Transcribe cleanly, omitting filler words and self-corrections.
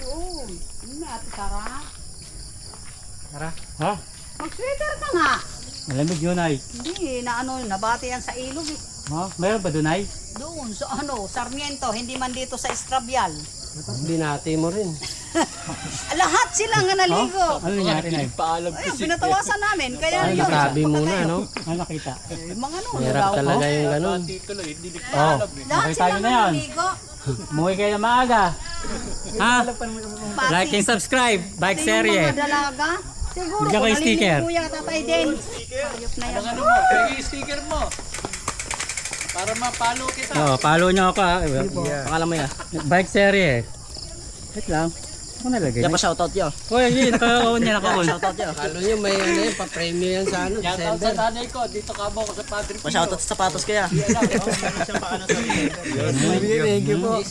Oo. Yun na, Ate Sara. Tara. Ha? Mag-sweater ka nga. Malamig yun ay. Hindi, nabati yan sa ilog eh. Ha? Mayroon ba doon ay? Doon, sa Sarmiento, hindi man dito sa Estrabial. Binati mo rin. Lahat sila nga naligo. Ano nangyari na? Ayun, pinatawasan namin. Kaya Ay, yun. nakabi muna, no? Ano nakita? Mga Hirap talaga yung ganun. Oh, Lahat nakita sila nyo na nga yan. naligo. Umuwi kayo na maaga. Ha? Pati- Like and subscribe. Bike pati yung serye. mga dalaga. Siguro Bigyan ko kung yung sticker. naliligo yan, Tatay Den. Ayop na yan. Ano mo? Pwede yung sticker mo. Para mapalo kita. Oh, follow nyo ako ha. Pakala mo yan. Bike serye. Wait lang. Ako nalagay. Yan pa shoutout nyo. Uy, yun. Naka-on niya. Naka-on. Shoutout nyo. Kalo nyo, may ano yun, pa-premyo yan sa ano, Shoutout sa December. nanay ko. Dito kabo ko sa Padre Pio. Pa shoutout sa sapatos kaya. Thank you po.